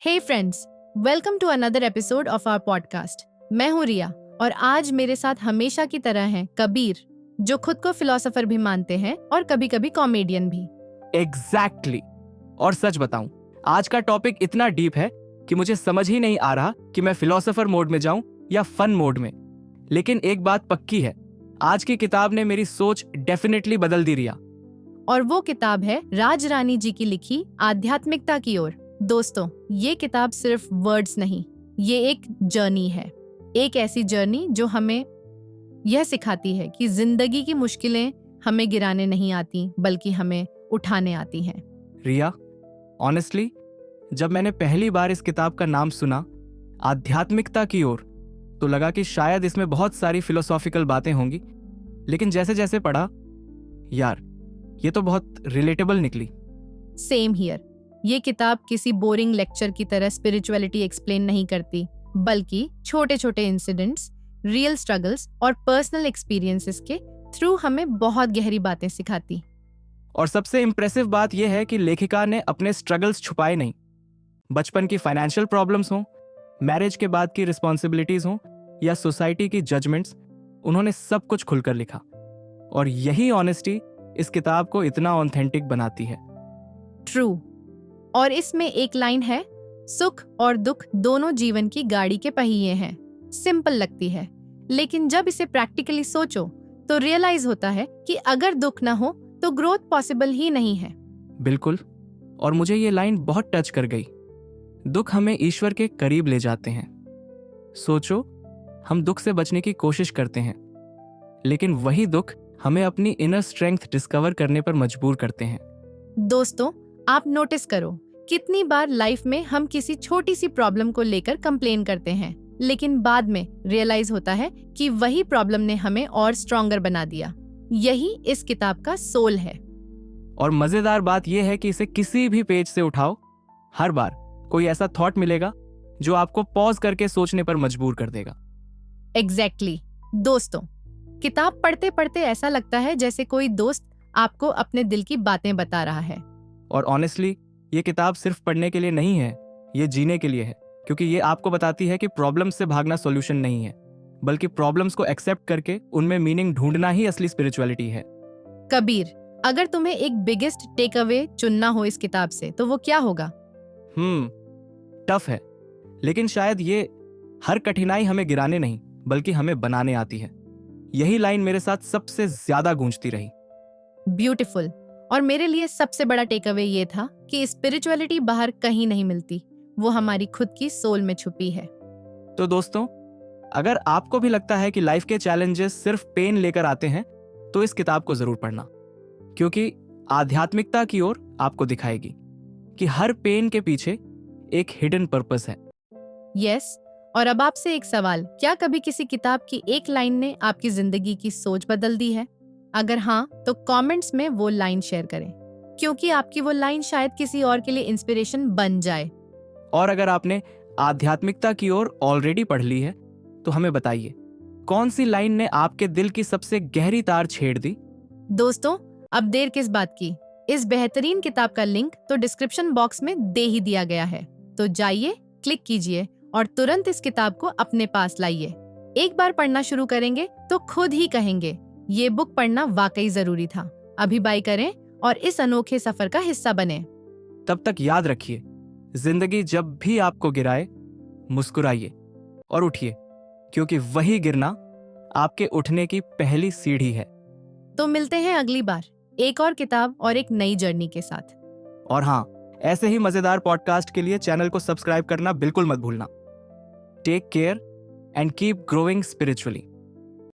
Hey friends, welcome to another episode of our podcast. मैं हूँ रिया और आज मेरे साथ हमेशा की तरह हैं कबीर, जो खुद को फिलोसोफर भी मानते हैं और कभी कभी कॉमेडियन भी। एग्जैक्टली और सच बताऊं, आज का टॉपिक इतना डीप है कि मुझे समझ ही नहीं आ रहा कि मैं फिलोसोफर मोड में जाऊं या फन मोड में। लेकिन एक बात पक्की है, आज की किताब ने मेरी सोच डेफिनेटली बदल दी रिया। और वो किताब है राज रानी जी की लिखी आध्यात्मिकता की ओर। दोस्तों, ये किताब सिर्फ वर्ड्स नहीं, ये एक जर्नी है। एक ऐसी जर्नी जो हमें यह सिखाती है कि जिंदगी की मुश्किलें हमें गिराने नहीं आती, बल्कि हमें उठाने आती हैं। रिया, ऑनेस्टली जब मैंने पहली बार इस किताब का नाम सुना, आध्यात्मिकता की ओर, तो लगा कि शायद इसमें बहुत सारी फिलोसॉफिकल बातें होंगी। लेकिन जैसे जैसे पढ़ा, यार ये तो बहुत रिलेटेबल निकली। Same here. ये किताब किसी बोरिंग लेक्चर की तरह स्पिरिचुअलिटी एक्सप्लेन नहीं करती, बल्कि छोटे छोटे इंसिडेंट्स, रियल स्ट्रगल्स और पर्सनल एक्सपीरियंसेस के थ्रू हमें बहुत गहरी बातें सिखाती। और सबसे इम्प्रेसिव बात यह है कि लेखिका ने अपने स्ट्रगल्स छुपाए नहीं। बचपन की फाइनेंशियल प्रॉब्लम्स हों, मैरिज के बाद की रिस्पॉन्सिबिलिटीज हों या सोसाइटी की जजमेंट्स, उन्होंने सब कुछ खुलकर लिखा। और यही ऑनेस्टी इस किताब को इतना ऑथेंटिक बनाती है। ट्रू। और इसमें एक लाइन है, सुख और दुख दोनों जीवन की गाड़ी के पहिए हैं। सिंपल लगती है, लेकिन जब इसे प्रैक्टिकली सोचो तो रियलाइज होता है कि अगर दुख ना हो तो ग्रोथ पॉसिबल ही नहीं है। बिल्कुल, और मुझे ये लाइन बहुत टच कर गई। दुख हमें ईश्वर के करीब ले जाते हैं। सोचो, हम दुख से बचने की कोशिश करते हैं, लेकिन वही दुख हमें अपनी इनर स्ट्रेंथ डिस्कवर करने पर मजबूर करते हैं। दोस्तों, आप नोटिस करो, कितनी बार लाइफ में हम किसी छोटी सी प्रॉब्लम को लेकर कंप्लेन करते हैं, लेकिन बाद में रियलाइज होता है कि वही प्रॉब्लम ने हमें और स्ट्रॉन्गर बना दिया। यही इस किताब का सोल है। और मजेदार बात यह है कि इसे किसी भी पेज से उठाओ, हर बार कोई ऐसा थॉट मिलेगा जो आपको पॉज करके सोचने पर मजबूर कर देगा। एग्जैक्टली। दोस्तों, किताब पढ़ते पढ़ते ऐसा लगता है जैसे कोई दोस्त आपको अपने दिल की बातें बता रहा है। और ऑनेस्टली ये किताब सिर्फ पढ़ने के लिए नहीं है, ये जीने के लिए है। क्योंकि ये आपको बताती है कि प्रॉब्लम्स से भागना सॉल्यूशन नहीं है, बल्कि प्रॉब्लम्स को एक्सेप्ट करके उनमें मीनिंग ढूंढना ही असली स्पिरिचुअलिटी है। कबीर, अगर तुम्हें एक बिगेस्ट टेक अवे चुनना हो इस किताब से, तो वो क्या होगा? टफ है, लेकिन शायद ये हर कठिनाई हमें गिराने नहीं, बल्कि हमें बनाने आती है। यही लाइन मेरे साथ सबसे ज्यादा गूंजती रही। ब्यूटीफुल। और मेरे लिए सबसे बड़ा टेक अवे ये था कि स्पिरिचुअलिटी बाहर कहीं नहीं मिलती, वो हमारी खुद की सोल में छुपी है। तो दोस्तों, अगर आपको भी लगता है कि लाइफ के चैलेंजेस सिर्फ पेन लेकर आते हैं, तो इस किताब को जरूर पढ़ना, क्योंकि आध्यात्मिकता की ओर आपको दिखाएगी कि हर पेन के पीछे एक हिडन पर्पस है। यस। और अब आपसे एक सवाल, क्या कभी किसी किताब की एक लाइन ने आपकी जिंदगी की सोच बदल दी है? अगर हाँ, तो कमेंट्स में वो लाइन शेयर करें, क्योंकि आपकी वो लाइन शायद किसी और के लिए इंस्पिरेशन बन जाए। और अगर आपने आध्यात्मिकता की ओर ऑलरेडी पढ़ ली है, तो हमें बताइए, कौन सी लाइन ने आपके दिल की सबसे गहरी तार छेड़ दी? दोस्तों, अब देर किस बात की, इस बेहतरीन किताब का लिंक तो डिस्क्रिप्शन बॉक्स में दे ही दिया गया है। तो जाइए, क्लिक कीजिए और तुरंत इस किताब को अपने पास लाइए। एक बार पढ़ना शुरू करेंगे तो खुद ही कहेंगे, ये बुक पढ़ना वाकई जरूरी था। अभी बाय करें और इस अनोखे सफर का हिस्सा बने। तब तक याद रखिए, जिंदगी जब भी आपको गिराए, मुस्कुराइए और उठिए, क्योंकि वही गिरना आपके उठने की पहली सीढ़ी है। तो मिलते हैं अगली बार एक और किताब और एक नई जर्नी के साथ। और हाँ, ऐसे ही मजेदार पॉडकास्ट के लिए चैनल को सब्सक्राइब करना बिल्कुल मत भूलना। Take care and keep growing spiritually.